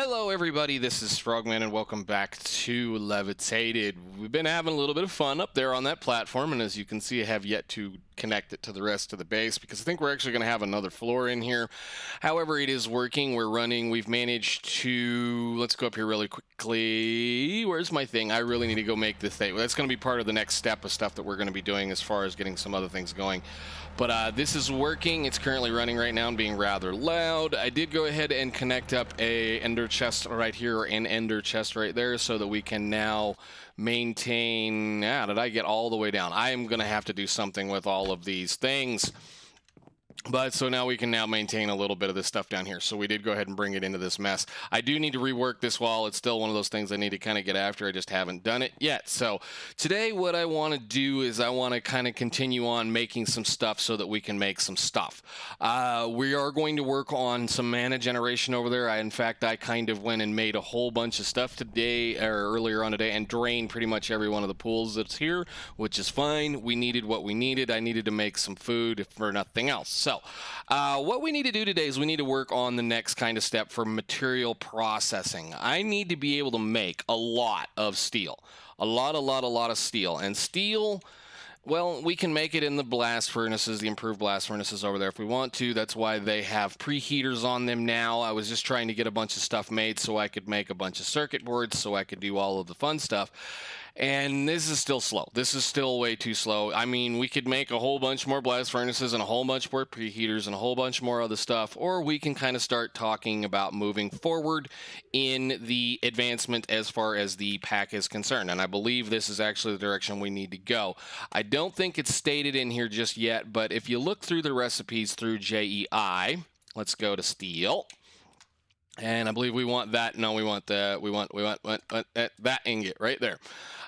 Hello everybody, this is Frogman and welcome back to Levitated. We've been having a little bit of fun up there on that platform, and as you can see I have yet to connect it to the rest of the base because I think we're actually going to have another floor in here. However, it is working, we're running, we've managed to, let's go up here really quickly. Where's my thing? I really need to go make this thing. That's going to be part of the next step of stuff that we're going to be doing as far as getting some other things going. But this is working. It's currently running right now and being rather loud. I did go ahead and connect up a ender chest right here, or an ender chest right there, so that we can now maintain... did I get all the way down? I am going to have to do something with all of these things. But so now we can now maintain a little bit of this stuff down here. So we did go ahead and bring it into this mess. I do need to rework this wall. It's still one of those things I need to kind of get after. I just haven't done it yet. So today what I want to do is I want to kind of continue on making some stuff so that we can make some stuff. We are going to work on some mana generation over there. In fact, I kind of went and made a whole bunch of stuff today, or earlier on today, and drained pretty much every one of the pools that's here, which is fine. We needed what we needed. I needed to make some food for nothing else. So what we need to do today is we need to work on the next kind of step for material processing. I need to be able to make a lot of steel. A lot of steel. And steel, well, we can make it in the blast furnaces, the improved blast furnaces over there if we want to. That's why they have preheaters on them now. I was just trying to get a bunch of stuff made so I could make a bunch of circuit boards so I could do all of the fun stuff. And this is still slow. This is still way too slow. I mean, we could make a whole bunch more blast furnaces and a whole bunch more preheaters and a whole bunch more other stuff, or we can kind of start talking about moving forward in the advancement as far as the pack is concerned. And I believe this is actually the direction we need to go. I don't think it's stated in here just yet, but if you look through the recipes through JEI, let's go to steel. And I believe we want that. No, we want that. We want that ingot right there.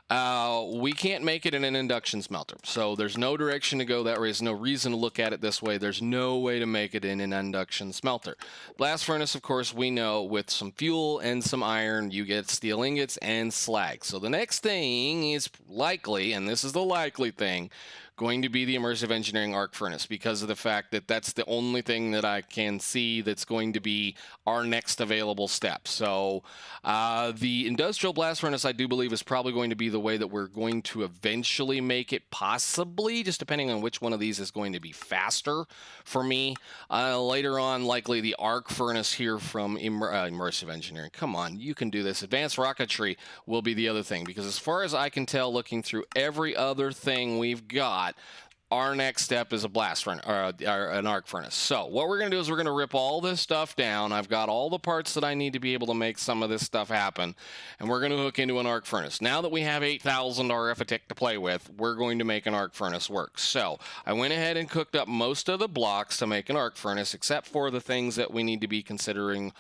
We can't make it in an induction smelter, so there's no direction to go that way. There's no reason to look at it this way. There's no way to make it in an induction smelter. Blast furnace, of course, we know with some fuel and some iron, you get steel ingots and slag. So the next thing is likely, and this is the likely thing, going to be the immersive engineering arc furnace, because of the fact that that's the only thing that I can see that's going to be our next available step. So the industrial blast furnace, I do believe, is probably going to be the way that we're going to eventually make it, possibly, just depending on which one of these is going to be faster for me. Later on, likely the arc furnace here from immersive engineering. Come on, you can do this. Advanced rocketry will be the other thing, because as far as I can tell, looking through every other thing we've got, our next step is a blast furnace, or an arc furnace. So what we're going to do is we're going to rip all this stuff down. I've got all the parts that I need to be able to make some of this stuff happen, and we're going to hook into an arc furnace. Now that we have 8,000 RF a tick to play with, we're going to make an arc furnace work. So I went ahead and cooked up most of the blocks to make an arc furnace, except for the things that we need to be considering,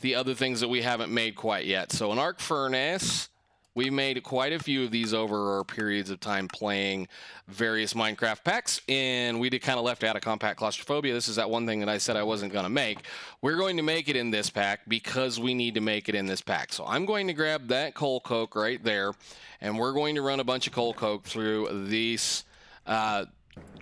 the other things that we haven't made quite yet. So an arc furnace... we made quite a few of these over our periods of time playing various Minecraft packs, and we did kind of left out of compact claustrophobia. This is that one thing that I said I wasn't going to make. We're going to make it in this pack because we need to make it in this pack. So I'm going to grab that coal coke right there, and we're going to run a bunch of coal coke through these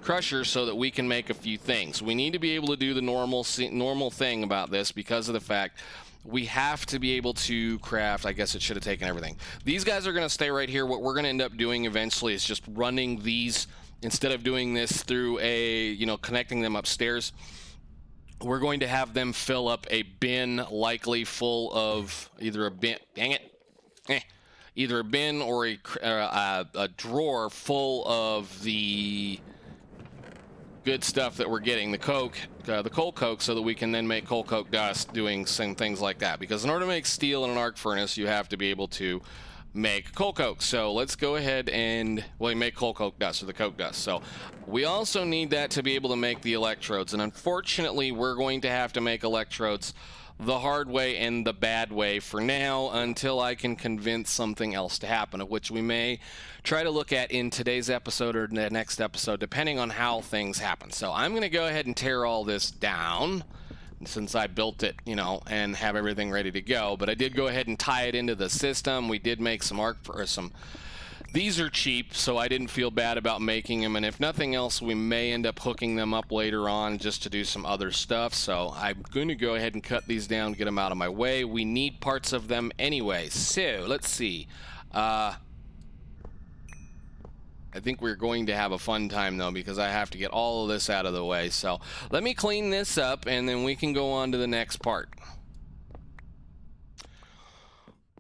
crushers so that we can make a few things. We need to be able to do the normal thing about this because of the fact we have to be able to craft. I guess it should have taken everything. These guys are going to stay right here. What we're going to end up doing eventually is just running these, instead of doing this through a, connecting them upstairs, we're going to have them fill up a bin, likely full of either a bin, either a bin or a drawer full of the good stuff that we're getting, the coke, the coal coke, so that we can then make coal coke dust, doing some things like that. Because in order to make steel in an arc furnace, you have to be able to make coal coke. So let's go ahead and, well, make coal coke dust, or the coke dust. So we also need that to be able to make the electrodes. And unfortunately, we're going to have to make electrodes the hard way and the bad way for now, until I can convince something else to happen, of which we may try to look at in today's episode or the next episode, depending on how things happen. So I'm going to go ahead and tear all this down, since I built it, and have everything ready to go. But I did go ahead and tie it into the system. We did make some These are cheap, so I didn't feel bad about making them, and if nothing else, we may end up hooking them up later on just to do some other stuff, so I'm going to go ahead and cut these down, get them out of my way. We need parts of them anyway, so let's see. I think we're going to have a fun time, though, because I have to get all of this out of the way, so let me clean this up, and then we can go on to the next part.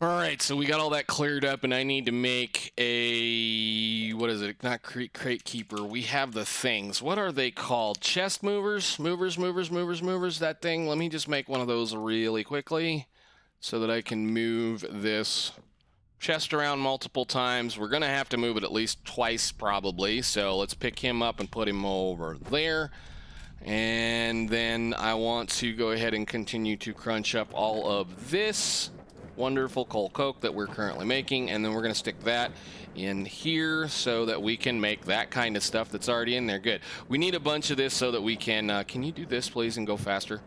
Alright, so we got all that cleared up, and I need to make a... what is it? Not crate keeper. We have the things. What are they called? Chest movers? Movers, that thing. Let me just make one of those really quickly so that I can move this chest around multiple times. We're going to have to move it at least twice, probably. So let's pick him up and put him over there. And then I want to go ahead and continue to crunch up all of this wonderful coal coke that we're currently making, and then we're going to stick that in here so that we can make that kind of stuff that's already in there. Good. We need a bunch of this so that we can you do this, please, and go faster?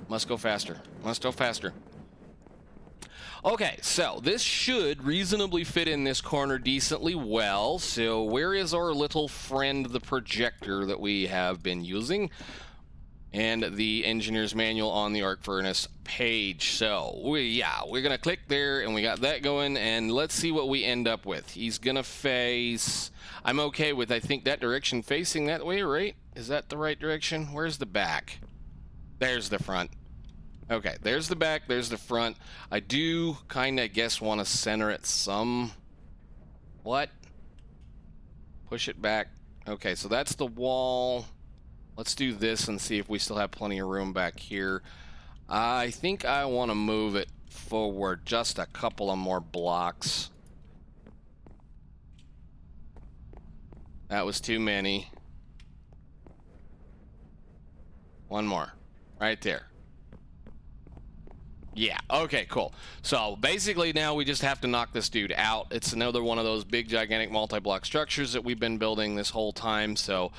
Must go faster. Must go faster. Okay, so this should reasonably fit in this corner decently well. So where is our little friend, the projector that we have been using? And the engineer's manual on the arc furnace page. So we're gonna click there, and we got that going, and let's see what we end up with. He's gonna face, I'm okay with, I think, that direction facing that way, right? Is that the right direction? Where's the back? There's the front. Okay, there's the back, there's the front. I do kind of guess want to center it some. What? Push it back. Okay, so that's the wall. Let's do this and see if we still have plenty of room back here. I think I want to move it forward just a couple of more blocks. That was too many. One more. Right there. Yeah, okay, cool. So basically now we just have to knock this dude out. It's another one of those big, gigantic multi-block structures that we've been building this whole time, so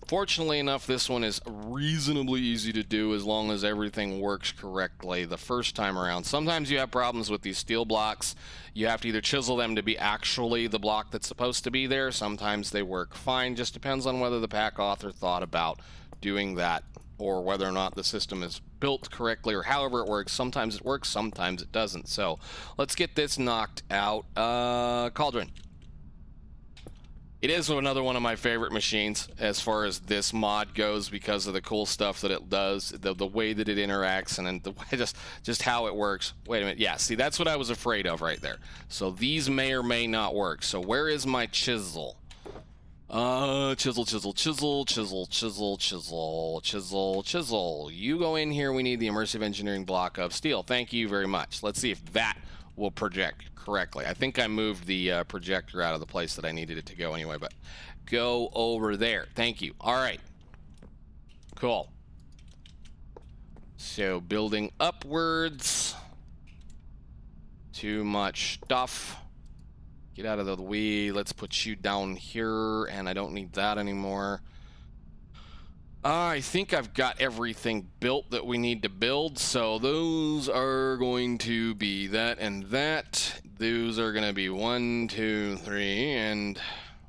fortunately enough, this one is reasonably easy to do as long as everything works correctly the first time around. Sometimes you have problems with these steel blocks. You have to either chisel them to be actually the block that's supposed to be there. Sometimes they work fine. Just depends on whether the pack author thought about doing that or whether or not the system is built correctly or however it works. Sometimes it works, sometimes it doesn't. So let's get this knocked out. Cauldron. It is another one of my favorite machines as far as this mod goes because of the cool stuff that it does, the way that it interacts, and then the way just how it works. Wait a minute. Yeah, see, that's what I was afraid of right there. So these may or may not work. So where is my chisel? Chisel. You go in here. We need the immersive engineering block of steel. Thank you very much. Let's see if that will project correctly. I think I moved the projector out of the place that I needed it to go anyway, but go over there. Thank you. All right. Cool. So building upwards. Too much stuff. Get out of the way. Let's put you down here, and I don't need that anymore. I think I've got everything built that we need to build, so those are going to be that and that. Those are going to be 1, 2, 3, and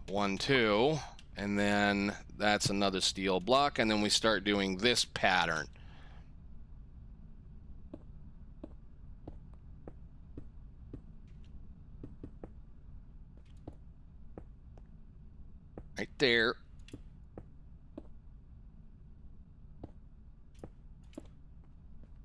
1, 2. And then that's another steel block, and then we start doing this pattern. Right there.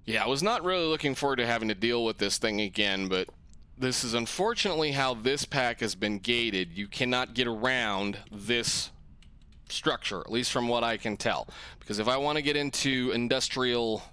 Yeah, I was not really looking forward to having to deal with this thing again, but this is unfortunately how this pack has been gated. You cannot get around this structure, at least from what I can tell. Because if I want to get into industrial...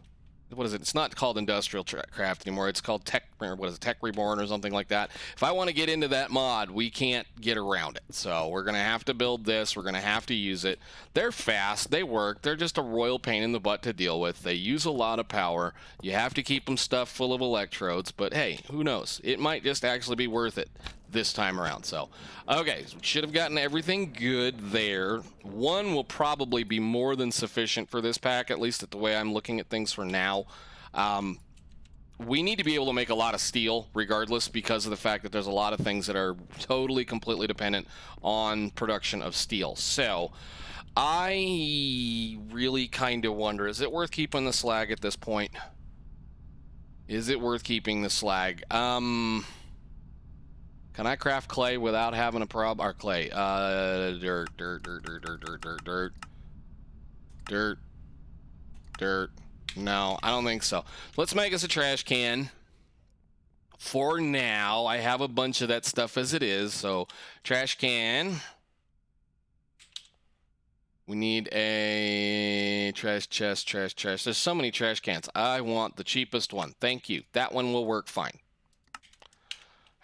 What is it? It's not called Industrial Craft anymore. It's called Tech Reborn or something like that. If I want to get into that mod, we can't get around it. So we're going to have to build this. We're going to have to use it. They're fast. They work. They're just a royal pain in the butt to deal with. They use a lot of power. You have to keep them stuffed full of electrodes. But hey, who knows? It might just actually be worth it this time around. So, okay, so should have gotten everything good there. One will probably be more than sufficient for this pack, at least at the way I'm looking at things for now. we need to be able to make a lot of steel regardless, because of the fact that there's a lot of things that are totally, completely dependent on production of steel. So I really kind of wonder, is it worth keeping the slag at this point? Is it worth keeping the slag? Can I craft clay without having a problem? Or clay, dirt. No, I don't think so. Let's make us a trash can. For now, I have a bunch of that stuff as it is, so trash can. We need a trash chest, trash. There's so many trash cans. I want the cheapest one. Thank you. That one will work fine.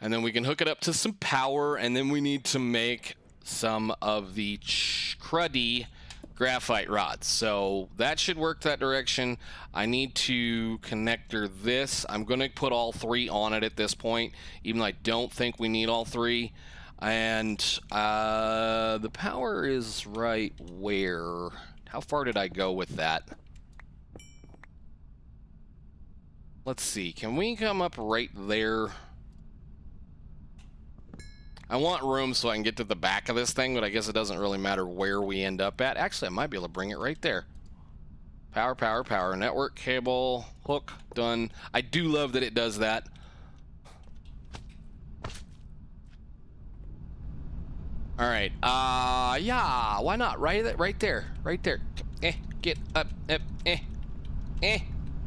And then we can hook it up to some power, and then we need to make some of the cruddy graphite rods. So that should work that direction. I need to connector this. I'm going to put all 3 on it at this point, even though I don't think we need all 3. And the power is right where? How far did I go with that? Let's see. Can we come up right there? I want room so I can get to the back of this thing, but I guess it doesn't really matter where we end up at. Actually, I might be able to bring it right there. Power. Network, cable, hook, done. I do love that it does that. All right. Yeah, why not? Right there. Get up.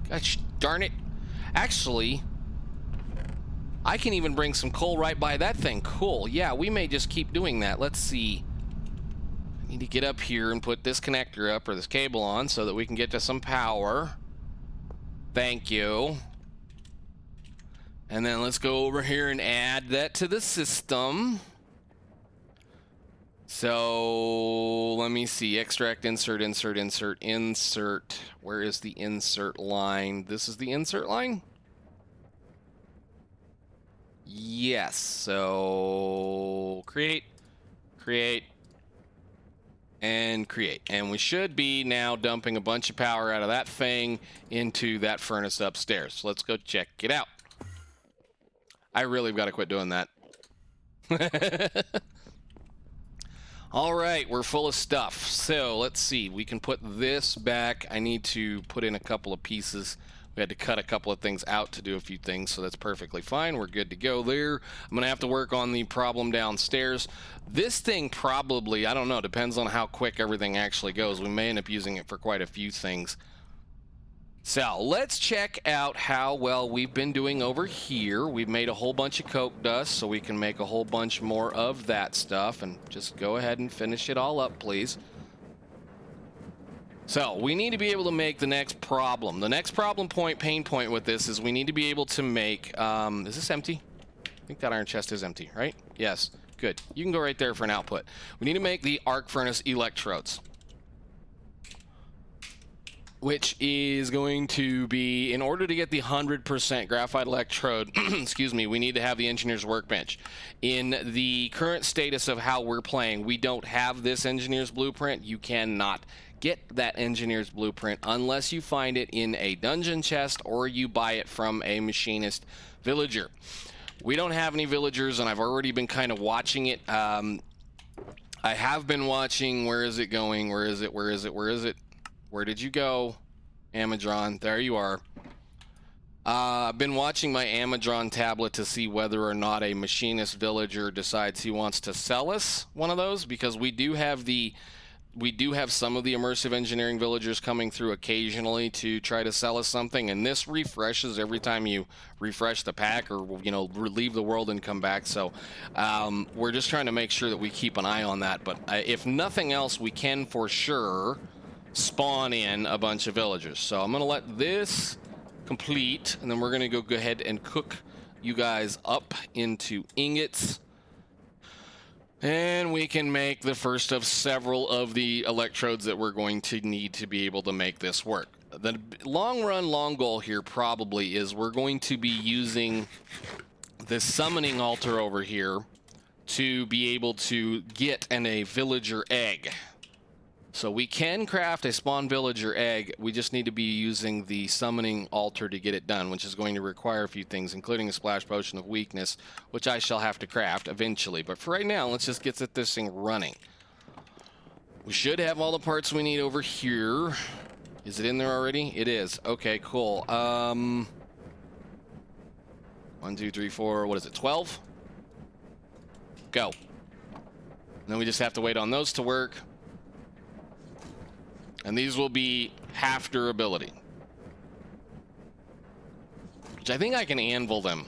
Gosh darn it. Actually, I can even bring some coal right by that thing. Cool. Yeah, we may just keep doing that. Let's see. I need to get up here and put this connector up, or this cable on, so that we can get to some power. Thank you. And then let's go over here and add that to the system. So let me see. Extract, insert. Where is the insert line? This is the insert line? Yes. So create, and create. And we should be now dumping a bunch of power out of that thing into that furnace upstairs. So let's go check it out. I really have got to quit doing that. All right, we're full of stuff. So let's see. We can put this back. I need to put in a couple of pieces. We had to cut a couple of things out to do a few things, so that's perfectly fine. We're good to go there. I'm going to have to work on the problem downstairs. This thing probably, I don't know, depends on how quick everything actually goes. We may end up using it for quite a few things. So let's check out how well we've been doing over here. We've made a whole bunch of coke dust, so we can make a whole bunch more of that stuff. And just go ahead and finish it all up, please. So we need to be able to make the next problem. The next pain point with this is we need to be able to make, is this empty? I think that iron chest is empty, right? Yes, good. You can go right there for an output. We need to make the arc furnace electrodes, which is going to be, in order to get the 100% graphite electrode, excuse me, we need to have the engineer's workbench. In the current status of how we're playing, we don't have this engineer's blueprint. You cannot get that engineer's blueprint unless you find it in a dungeon chest or you buy it from a machinist villager. We don't have any villagers, and I've already been kind of watching it. I have been watching. Where is it going? Where is it? Where did you go? Amazon, there you are. I've been watching my Amazon tablet to see whether or not a machinist villager decides he wants to sell us one of those, because we do have some of the immersive engineering villagers coming through occasionally to try to sell us something, and this refreshes every time you refresh the pack, or leave the world and come back. So we're just trying to make sure that we keep an eye on that. But if nothing else, we can for sure spawn in a bunch of villagers. So I'm going to let this complete, and then we're going to go ahead and cook you guys up into ingots, and we can make the first of several of the electrodes that we're going to need to be able to make this work. The long goal here probably is we're going to be using this summoning altar over here to be able to get a villager egg. So we can craft a spawn villager egg. We just need to be using the summoning altar to get it done, which is going to require a few things, including a splash potion of weakness, which I shall have to craft eventually. But for right now, let's just get this thing running. We should have all the parts we need over here. Is it in there already? It is. Okay, cool. 1, 2, 3, 4, what is it, 12? Go. And then we just have to wait on those to work. And these will be half durability. Which I think I can anvil them.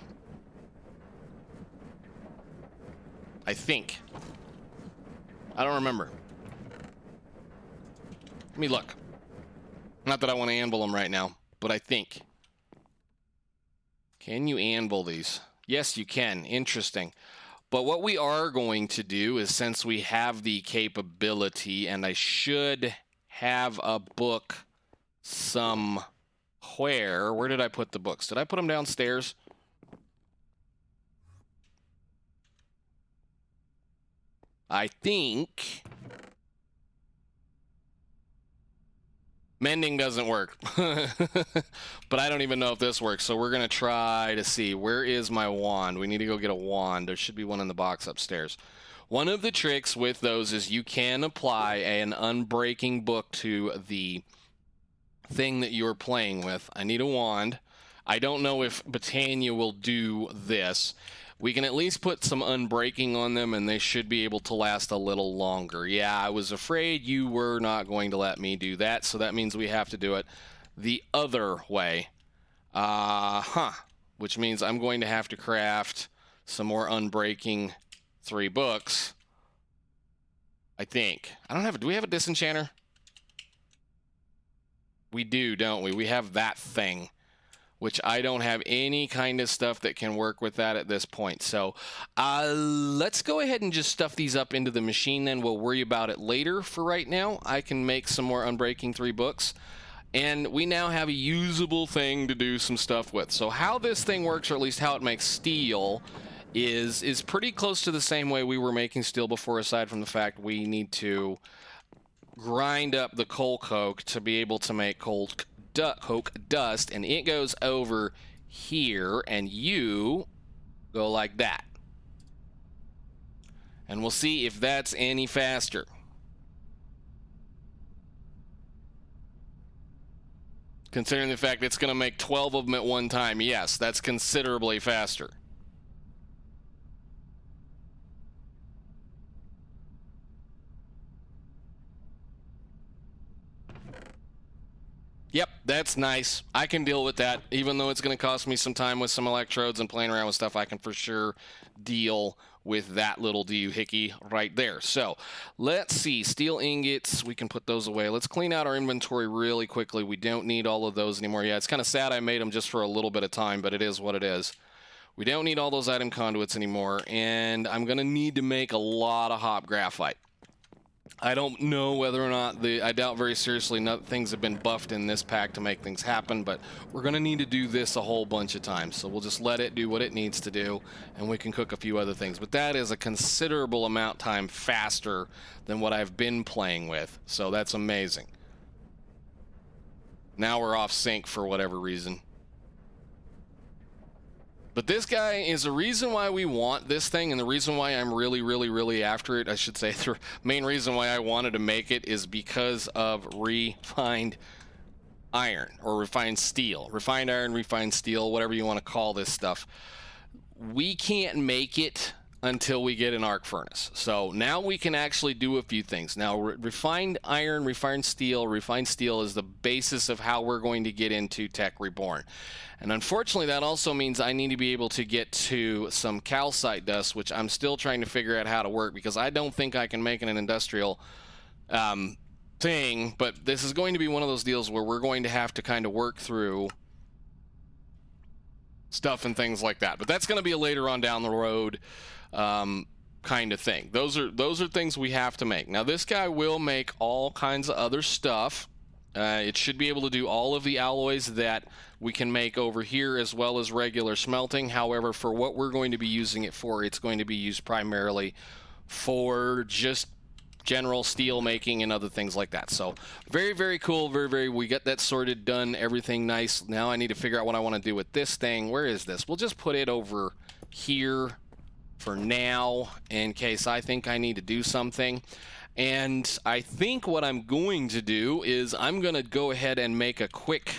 I think. I don't remember. Let me look. Not that I want to anvil them right now, but I think. Can you anvil these? Yes, you can. Interesting. But what we are going to do is, since we have the capability, and I should have a book somewhere. Where did I put the books? Did I put them downstairs? I think mending doesn't work. But I don't even know if this works, so we're going to try to see. Where is my wand? We need to go get a wand. There should be one in the box upstairs. One of the tricks with those is you can apply an unbreaking book to the thing that you're playing with. I need a wand. I don't know if Botania will do this. We can at least put some unbreaking on them, and they should be able to last a little longer. Yeah, I was afraid you were not going to let me do that, so that means we have to do it the other way. Which means I'm going to have to craft some more unbreaking 3 books. I think. I don't have. Do we have a disenchanter? We do, don't we? We have that thing, which I don't have any kind of stuff that can work with that at this point. So let's go ahead and just stuff these up into the machine, then we'll worry about it later. For right now, I can make some more unbreaking 3 books. And we now have a usable thing to do some stuff with. So how this thing works, or at least how it makes steel, is pretty close to the same way we were making steel before, aside from the fact we need to grind up the coal coke to be able to make coke dust, and it goes over here, and you go like that. And we'll see if that's any faster. Considering the fact it's going to make 12 of them at one time, yes, that's considerably faster. Yep, that's nice. I can deal with that. Even though it's going to cost me some time with some electrodes and playing around with stuff, I can for sure deal with that little doohickey right there. So, let's see. Steel ingots, we can put those away. Let's clean out our inventory really quickly. We don't need all of those anymore. Yeah, it's kind of sad I made them just for a little bit of time, but it is what it is. We don't need all those item conduits anymore, and I'm going to need to make a lot of hop graphite. I don't know whether or not I doubt very seriously things have been buffed in this pack to make things happen, but we're going to need to do this a whole bunch of times. So we'll just let it do what it needs to do, and we can cook a few other things. But that is a considerable amount of time faster than what I've been playing with, so that's amazing. Now we're off sync for whatever reason. But this guy is the reason why we want this thing, and the reason why I'm really after it. I should say the main reason why I wanted to make it is because of refined iron, or refined steel. Refined iron, refined steel, whatever you want to call this stuff. We can't make it until we get an arc furnace. So now we can actually do a few things. Now, refined iron, refined steel is the basis of how we're going to get into Tech Reborn. And unfortunately, that also means I need to be able to get to some calcite dust, which I'm still trying to figure out how to work, because I don't think I can make it an industrial thing. But this is going to be one of those deals where we're going to have to kind of work through stuff and things like that. But that's going to be a later on down the road kind of thing. Those are things we have to make. Now, this guy will make all kinds of other stuff. It should be able to do all of the alloys that we can make over here, as well as regular smelting. However, for what we're going to be using it for, it's going to be used primarily for just general steel making and other things like that. So very, very cool. We got that sorted, done, everything nice. Now I need to figure out what I want to do with this thing. Where is this? We'll just put it over here for now in case I think I need to do something. And I think what I'm going to do is I'm going to go ahead and make a quick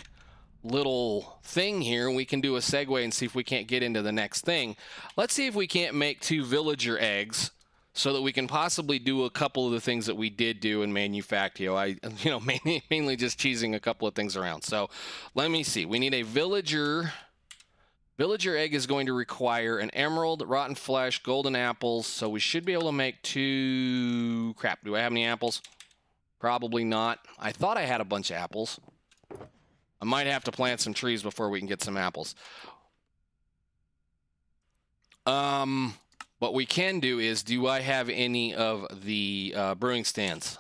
little thing here. We can do a segue and see if we can't get into the next thing. Let's see if we can't make 2 villager eggs so that we can possibly do a couple of the things that we did do in Manufactio. Mainly just cheesing a couple of things around. So let me see. We need a villager. Villager egg is going to require an emerald, rotten flesh, golden apples. So we should be able to make 2... Crap, do I have any apples? Probably not. I thought I had a bunch of apples. I might have to plant some trees before we can get some apples. What we can do is, do I have any of the brewing stands?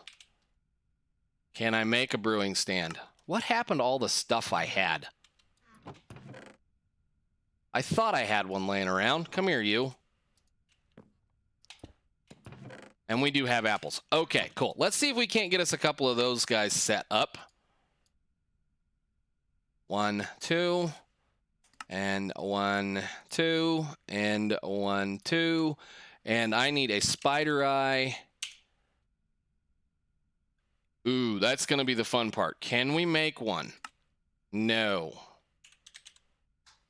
Can I make a brewing stand? What happened to all the stuff I had? I thought I had one laying around. Come here, you. And we do have apples. Okay, cool. Let's see if we can't get us a couple of those guys set up. 1, 2, and 1, 2, and 1, 2, and I need a spider eye. Ooh, that's going to be the fun part. Can we make one? No.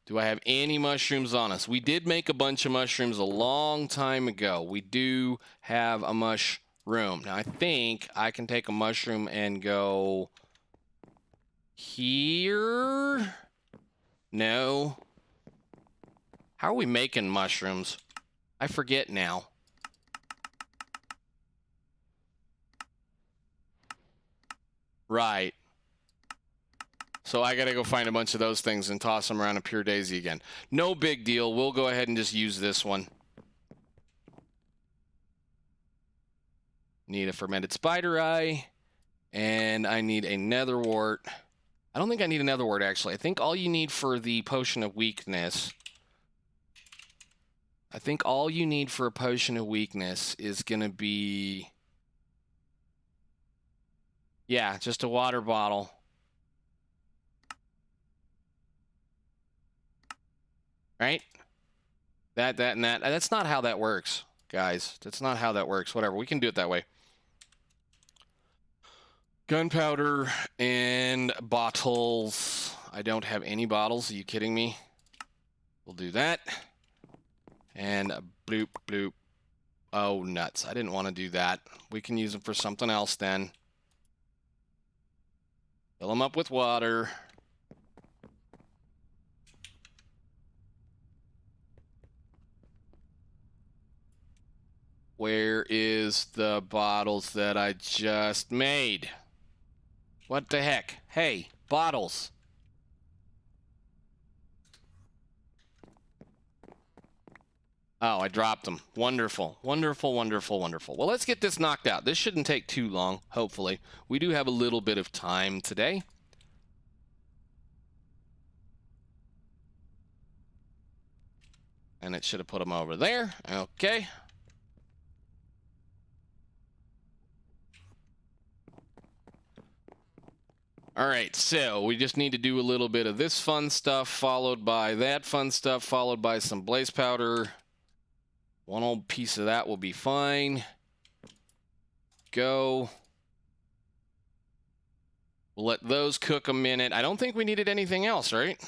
Do I have any mushrooms on us? We did make a bunch of mushrooms a long time ago. We do have a mushroom. Now, I think I can take a mushroom and go here. No. How are we making mushrooms? I forget now. Right. So I gotta go find a bunch of those things and toss them around a pure daisy again. No big deal. We'll go ahead and just use this one. Need a fermented spider eye. And I need a nether wart. I don't think I need a nether wart, actually. I think all you need for the potion of weakness... I think all you need for a potion of weakness is going to be... Yeah, just a water bottle. Right? That, and that. That's not how that works, guys. That's not how that works. Whatever, we can do it that way. Gunpowder and bottles. I don't have any bottles. Are you kidding me? We'll do that. And bloop, bloop. Oh, nuts. I didn't want to do that. We can use them for something else then. Fill them up with water. Where is the bottles that I just made? What the heck? Hey, bottles. Oh, I dropped them. Wonderful. Wonderful, wonderful, wonderful. Well, let's get this knocked out. This shouldn't take too long, hopefully. We do have a little bit of time today. And it should have put them over there. Okay. All right, so we just need to do a little bit of this fun stuff, followed by that fun stuff, followed by some blaze powder. One old piece of that will be fine. Go. We'll let those cook a minute. I don't think we needed anything else, right?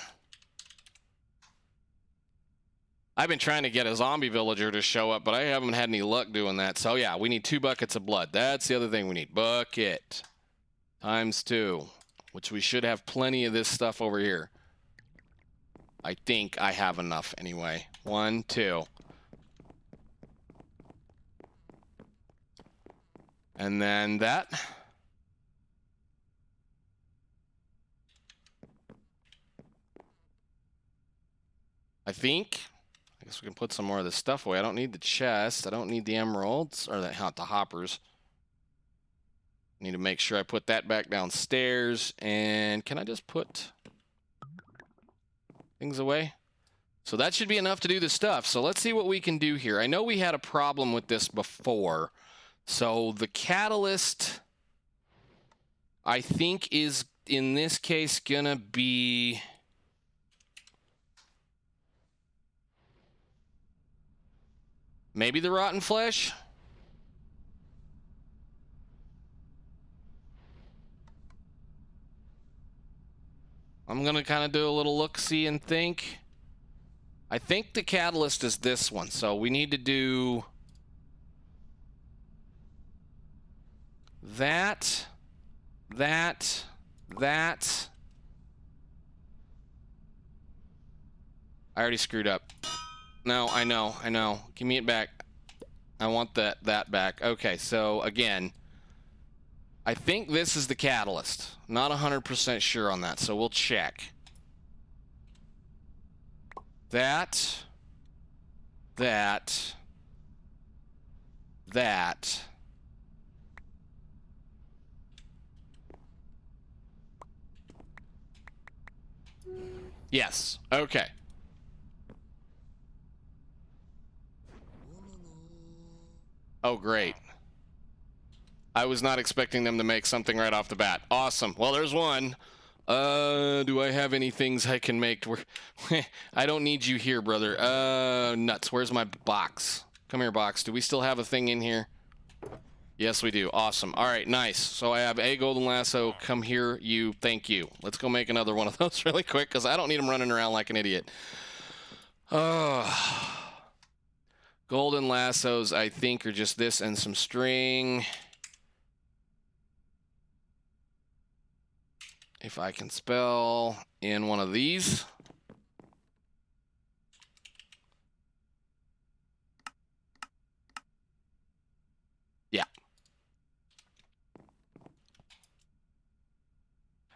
I've been trying to get a zombie villager to show up, but I haven't had any luck doing that. So yeah, we need 2 buckets of blood. That's the other thing we need. Bucket times 2. Which we should have plenty of this stuff over here. I think I have enough anyway. 1, 2. And then that. I think. I guess we can put some more of this stuff away. I don't need the chest. I don't need the emeralds. Or the hoppers. Need to make sure I put that back downstairs. And can I just put things away? So that should be enough to do the stuff. So let's see what we can do here. I know we had a problem with this before. So the catalyst, I think, is in this case gonna be maybe the rotten flesh. I'm gonna kind of do a little look-see and think. I think the catalyst is this one, so we need to do that. I already screwed up. No, I know. Give me it back. I want that back. Okay, so again, I think this is the catalyst. Not 100% sure on that, so we'll check. That. Yes, okay. Oh, great. I was not expecting them to make something right off the bat. Awesome. Well, there's one. Do I have any things I can make? I don't need you here, brother. Nuts. Where's my box? Come here, box. Do we still have a thing in here? Yes, we do. Awesome. All right, nice. So I have a golden lasso. Come here, you. Thank you. Let's go make another one of those really quick, because I don't need them running around like an idiot. Golden lassos, I think, are just this and some string. If I can spell in one of these. Yeah.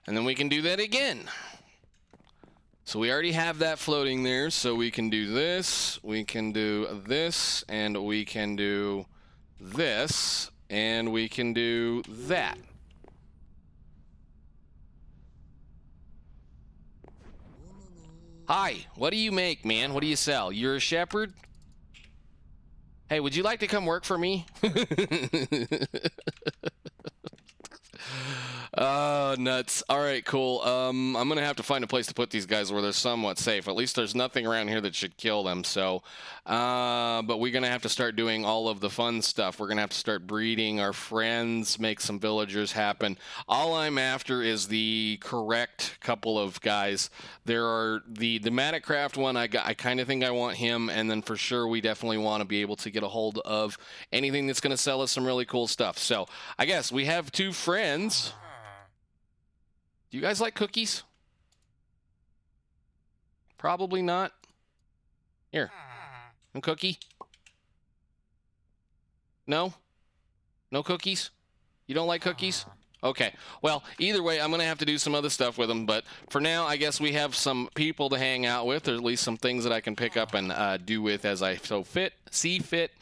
And then we can do that again. So we already have that floating there, so we can do this, we can do this, and we can do this, and we can do that. Hi, what do you make, man? What do you sell? You're a shepherd? Hey, would you like to come work for me? Nuts. All right, cool. I'm gonna have to find a place to put these guys where they're somewhat safe. At least there's nothing around here that should kill them. So, but we're gonna have to start doing all of the fun stuff. We're gonna have to start breeding our friends, make some villagers happen. All I'm after is the correct couple of guys. There are the Maticraft one. I kind of think I want him, and then for sure we definitely want to be able to get a hold of anything that's gonna sell us some really cool stuff. So I guess we have two friends. Do you guys like cookies? Probably not. Here, a cookie? No? No cookies? You don't like cookies? Okay, well, either way, I'm going to have to do some other stuff with them, but for now, I guess we have some people to hang out with, or at least some things that I can pick up and do with as I see fit.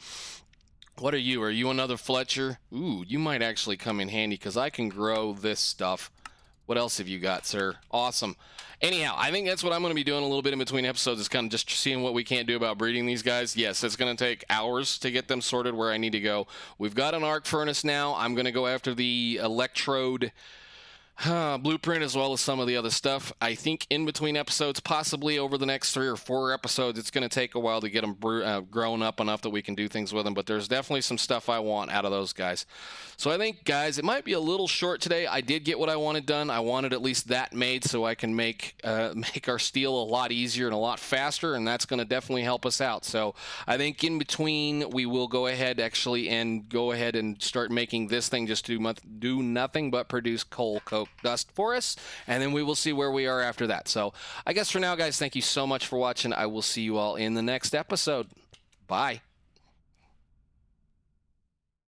What are you? Are you another Fletcher? Ooh, you might actually come in handy, because I can grow this stuff. What else have you got, sir? Awesome. Anyhow, I think that's what I'm going to be doing a little bit in between episodes, is kind of just seeing what we can't do about breeding these guys. Yes, it's going to take hours to get them sorted where I need to go. We've got an arc furnace now. I'm going to go after the electrode blueprint as well as some of the other stuff. I think in between episodes, possibly over the next 3 or 4 episodes, it's going to take a while to get them grown up enough that we can do things with them, but there's definitely some stuff I want out of those guys. So I think, guys, it might be a little short today. I did get what I wanted done. I wanted at least that made so I can make our steel a lot easier and a lot faster, and that's going to definitely help us out. So I think in between, we will go ahead and start making this thing just do nothing but produce coal coke dust for us, and then we will see where we are after that. So I guess for now, guys, thank you so much for watching. I will see you all in the next episode. Bye.